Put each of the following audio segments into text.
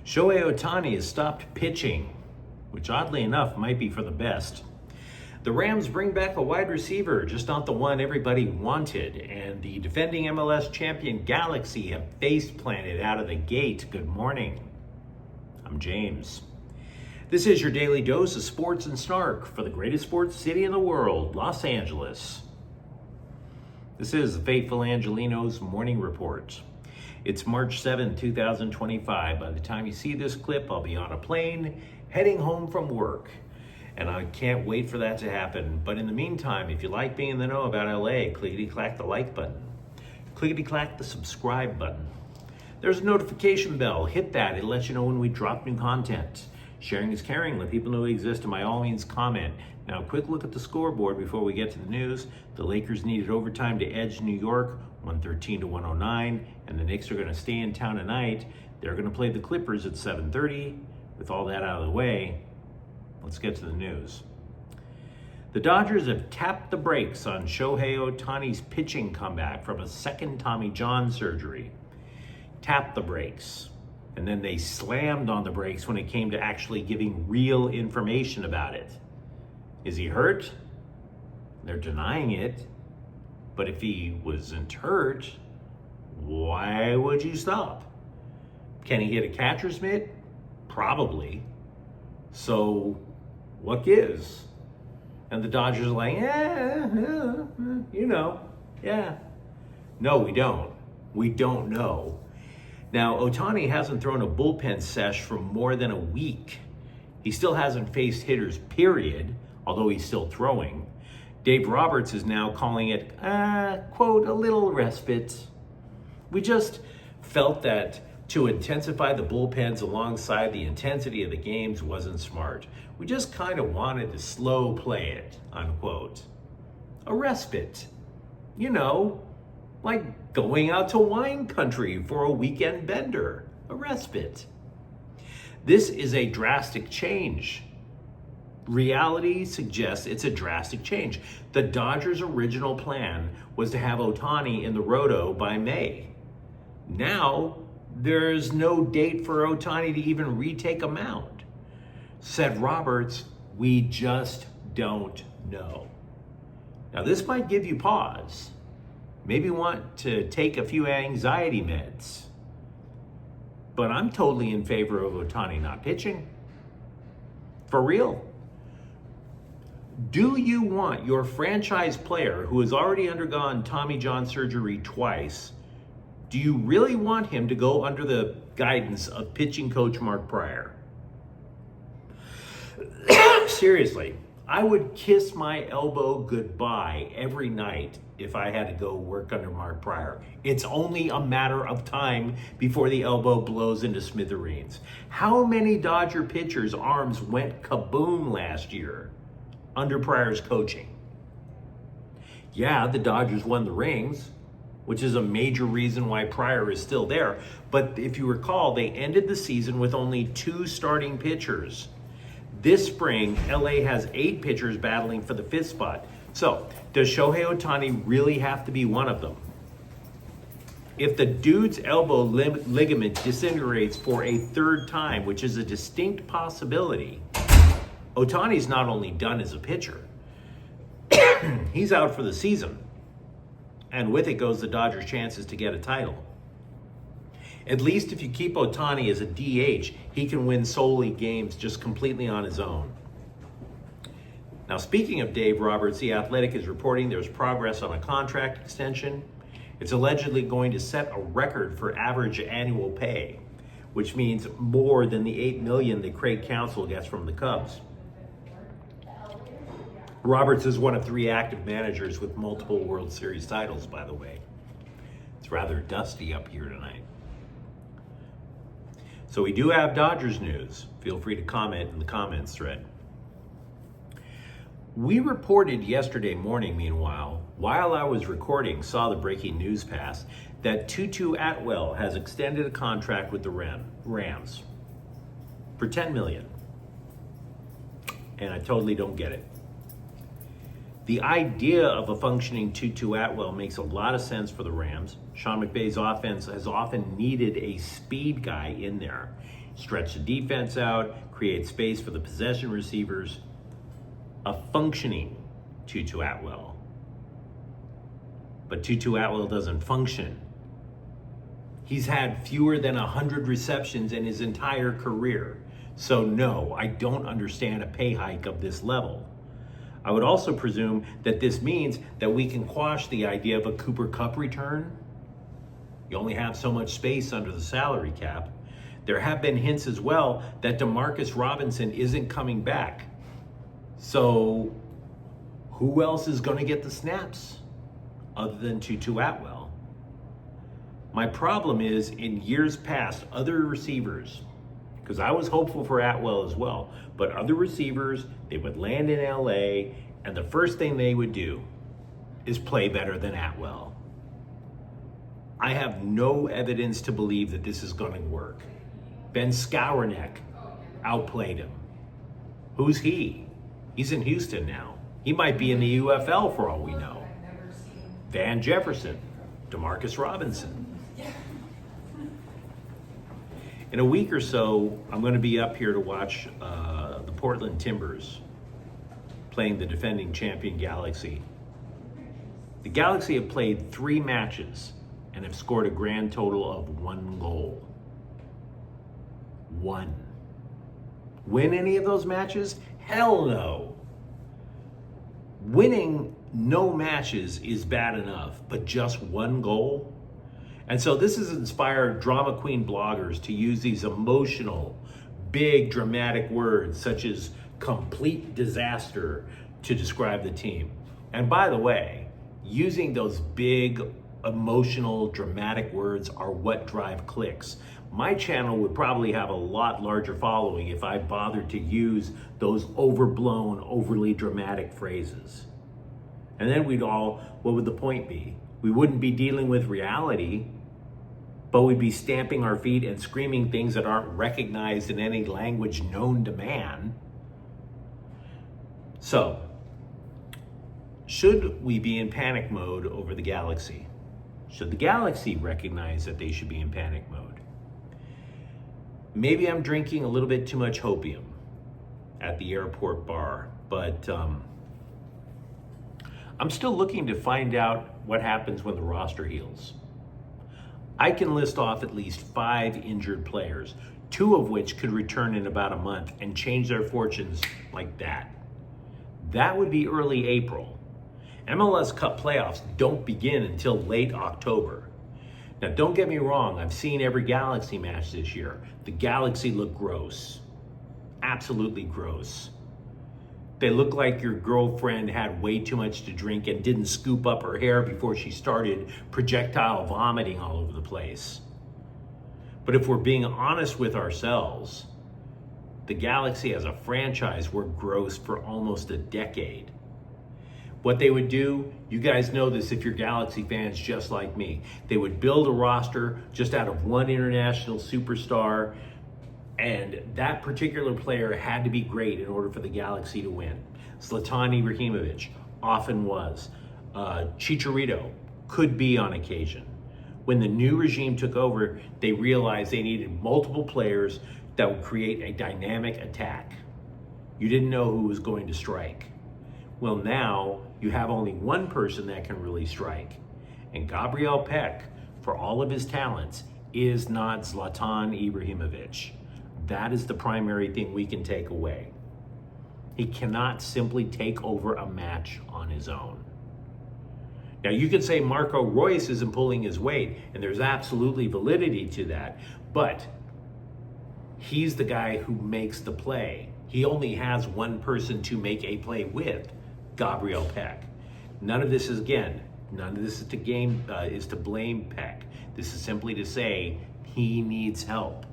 Shohei Ohtani has stopped pitching, which oddly enough might be for the best. The Rams bring back a wide receiver, just not the one everybody wanted. And the defending MLS champion Galaxy have face planted out of the gate. Good morning. I'm James. This is your daily dose of sports and snark for the greatest sports city in the world, Los Angeles. This is the faithful Angelenos morning report. It's March 7, 2025. By the time you see this clip, I'll be on a plane heading home from work. And I can't wait for that to happen. But in the meantime, if you like being in the know about LA, clickety-clack the like button. Clickety-clack the subscribe button. There's a notification bell. Hit that. It lets you know when we drop new content. Sharing is caring. Let people know we exist, and by all means, comment. Now, a quick look at the scoreboard before we get to the news. The Lakers needed overtime to edge New York, 113 to 109, and the Knicks are going to stay in town tonight. They're going to play the Clippers at 7:30. With all that out of the way, let's get to the news. The Dodgers have tapped the brakes on Shohei Ohtani's pitching comeback from a second Tommy John surgery. Tapped the brakes. And then they slammed on the brakes when it came to actually giving real information about it. Is he hurt? They're denying it. But if he wasn't hurt, why would you stop? Can he hit a catcher's mitt? Probably. So what gives? And the Dodgers are like, yeah. No, we don't. We don't know. Now, Ohtani hasn't thrown a bullpen sesh for more than a week. He still hasn't faced hitters, period, although he's still throwing. Dave Roberts is now calling it, quote, a little respite. We just felt that to intensify the bullpens alongside the intensity of the games wasn't smart. We just kind of wanted to slow play it, unquote. A respite. Like going out to wine country for a weekend bender. A respite. This is a drastic change. Reality suggests it's a drastic change. The Dodgers' original plan was to have Ohtani in the roto by May. Now, there's no date for Ohtani to even retake a mound. Said Roberts, we just don't know. Now, this might give you pause. Maybe want to take a few anxiety meds. But I'm totally in favor of Ohtani not pitching. For real. Do you want your franchise player who has already undergone Tommy John surgery twice, do you really want him to go under the guidance of pitching coach Mark Pryor? Seriously, I would kiss my elbow goodbye every night if I had to go work under Mark Pryor. It's only a matter of time before the elbow blows into smithereens. How many Dodger pitchers' arms went kaboom last year under Pryor's coaching? Yeah, the Dodgers won the rings, which is a major reason why Pryor is still there. But if you recall, they ended the season with only 2 starting pitchers. This spring, LA has 8 pitchers battling for the 5th spot. So, does Shohei Ohtani really have to be one of them? If the dude's elbow ligament disintegrates for a 3rd time, which is a distinct possibility, Ohtani's not only done as a pitcher, he's out for the season. And with it goes the Dodgers' chances to get a title. At least if you keep Ohtani as a DH, he can win solely games just completely on his own. Now, speaking of Dave Roberts, The Athletic is reporting there's progress on a contract extension. It's allegedly going to set a record for average annual pay, which means more than the $8 million that Craig Counsell gets from the Cubs. Roberts is one of 3 active managers with multiple World Series titles, by the way. It's rather dusty up here tonight. So we do have Dodgers news. Feel free to comment in the comments thread. We reported yesterday morning, meanwhile, while I was recording, saw the breaking news pass, that Tutu Atwell has extended a contract with the Rams for $10 million. And I totally don't get it. The idea of a functioning Tutu Atwell makes a lot of sense for the Rams. Sean McVay's offense has often needed a speed guy in there. stretch the defense out, create space for the possession receivers. A functioning Tutu Atwell. But Tutu Atwell doesn't function. He's had fewer than 100 receptions in his entire career. So no, I don't understand a pay hike of this level. I would also presume that this means that we can quash the idea of a Cooper Kupp return. You only have so much space under the salary cap. There have been hints as well that Demarcus Robinson isn't coming back. So who else is going to get the snaps other than Tutu Atwell? My problem is, in years past, other receivers, because I was hopeful for Atwell as well, but other receivers, they would land in LA, and the first thing they would do is play better than Atwell. I have no evidence to believe that this is going to work. Ben Skowronek outplayed him. Who's he? He's in Houston now. He might be in the UFL for all we know. Van Jefferson, Demarcus Robinson. In a week or so, I'm going to be up here to watch the Portland Timbers playing the defending champion Galaxy. The Galaxy have played 3 matches and have scored a grand total of 1 goal. 1. Win any of those matches? Hell no. Winning no matches is bad enough, but just 1 goal? And so this has inspired drama queen bloggers to use these emotional, big, dramatic words such as complete disaster to describe the team. And by the way, using those big, emotional, dramatic words are what drive clicks. My channel would probably have a lot larger following if I bothered to use those overblown, overly dramatic phrases. And then what would the point be? We wouldn't be dealing with reality, but we'd be stamping our feet and screaming things that aren't recognized in any language known to man. So, should we be in panic mode over the Galaxy? Should the Galaxy recognize that they should be in panic mode? Maybe I'm drinking a little bit too much hopium at the airport bar, but I'm still looking to find out what happens when the roster heals. I can list off at least 5 injured players, 2 of which could return in about a month and change their fortunes like that. That would be early April. MLS Cup playoffs don't begin until late October. Now, don't get me wrong, I've seen every Galaxy match this year. The Galaxy look gross. Absolutely gross. They look like your girlfriend had way too much to drink and didn't scoop up her hair before she started projectile vomiting all over the place. But if we're being honest with ourselves, the Galaxy as a franchise were gross for almost a decade. What they would do, you guys know this if you're Galaxy fans just like me, they would build a roster just out of 1 international superstar, and that particular player had to be great in order for the Galaxy to win. Zlatan Ibrahimovic often was. Chicharito could be on occasion. When the new regime took over, they realized they needed multiple players that would create a dynamic attack. You didn't know who was going to strike. Well, now you have only one person that can really strike. And Gabriel Peck, for all of his talents, is not Zlatan Ibrahimovic. That is the primary thing we can take away. He cannot simply take over a match on his own. Now, you could say Marco Reus isn't pulling his weight, and there's absolutely validity to that, but he's the guy who makes the play. He only has one person to make a play with, Gabriel Peck. None of this is to blame Peck. This is simply to say he needs help.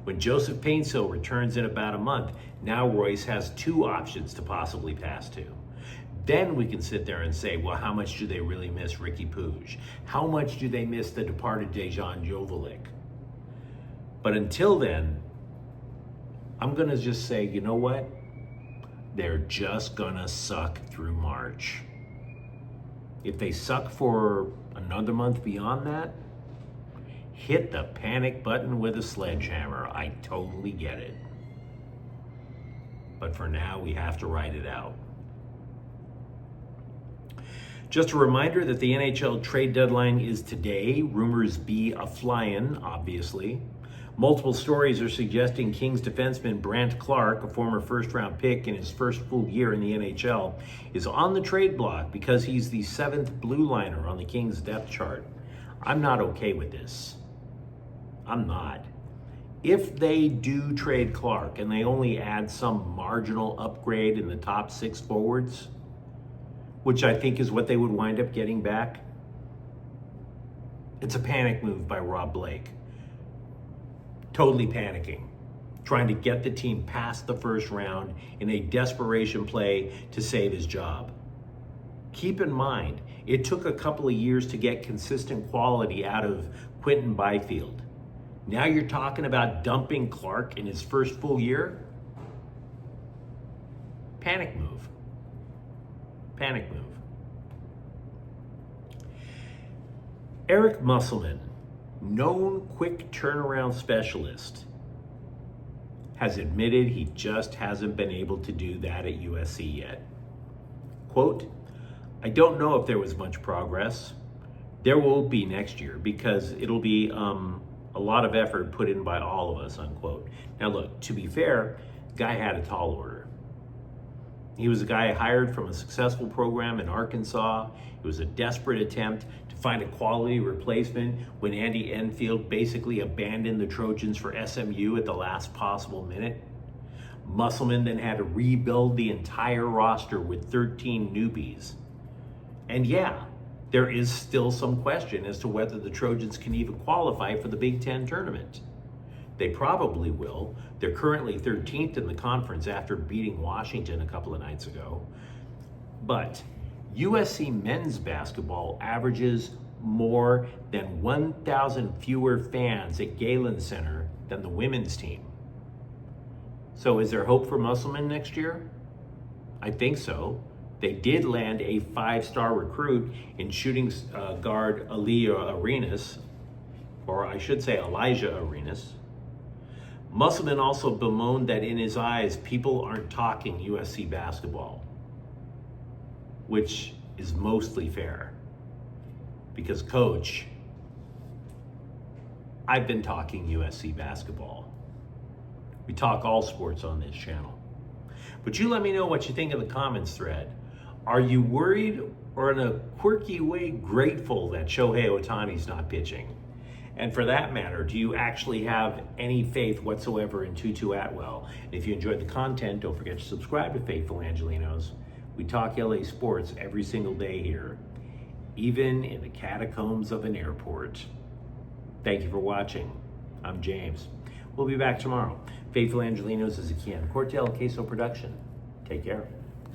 When Joseph Painsil returns in about a month, now Royce has 2 options to possibly pass to. Then we can sit there and say, well, how much do they really miss Ricky Puig? How much do they miss the departed Dejan Joveljic? But until then, I'm going to just say, you know what? They're just going to suck through March. If they suck for another month beyond that, hit the panic button with a sledgehammer. I totally get it. But for now, we have to ride it out. Just a reminder that the NHL trade deadline is today. Rumors be a-flying, obviously. Multiple stories are suggesting Kings defenseman Brandt Clarke, a former first-round pick in his first full year in the NHL, is on the trade block because he's the 7th blue liner on the Kings depth chart. I'm not okay with this. I'm not. If they do trade Clarke and they only add some marginal upgrade in the top 6 forwards, which I think is what they would wind up getting back, it's a panic move by Rob Blake. Totally panicking, trying to get the team past the first round in a desperation play to save his job. Keep in mind, it took a couple of years to get consistent quality out of Quinton Byfield. Now you're talking about dumping Clarke in his first full year? Panic move. Panic move. Eric Musselman, known quick turnaround specialist, has admitted he just hasn't been able to do that at USC yet. Quote, I don't know if there was much progress. There will be next year because it'll be a lot of effort put in by all of us, unquote. Now look, to be fair, guy had a tall order. He was a guy hired from a successful program in Arkansas. It was a desperate attempt to find a quality replacement when Andy Enfield basically abandoned the Trojans for SMU at the last possible minute. Musselman then had to rebuild the entire roster with 13 newbies. And yeah, there is still some question as to whether the Trojans can even qualify for the Big Ten tournament. They probably will. They're currently 13th in the conference after beating Washington a couple of nights ago. But USC men's basketball averages more than 1,000 fewer fans at Galen Center than the women's team. So is there hope for Musselman next year? I think so. They did land a 5-star recruit in shooting guard Elijah Arenas, or I should say Elijah Arenas. Musselman also bemoaned that in his eyes, people aren't talking USC basketball, which is mostly fair. Because coach, I've been talking USC basketball. We talk all sports on this channel. But you let me know what you think in the comments thread. Are you worried or in a quirky way grateful that Shohei Ohtani's not pitching? And for that matter, do you actually have any faith whatsoever in Tutu Atwell? And if you enjoyed the content, don't forget to subscribe to Faithful Angelenos. We talk LA sports every single day here, even in the catacombs of an airport. Thank you for watching. I'm James. We'll be back tomorrow. Faithful Angelenos is a Kian Cortel Queso production. Take care.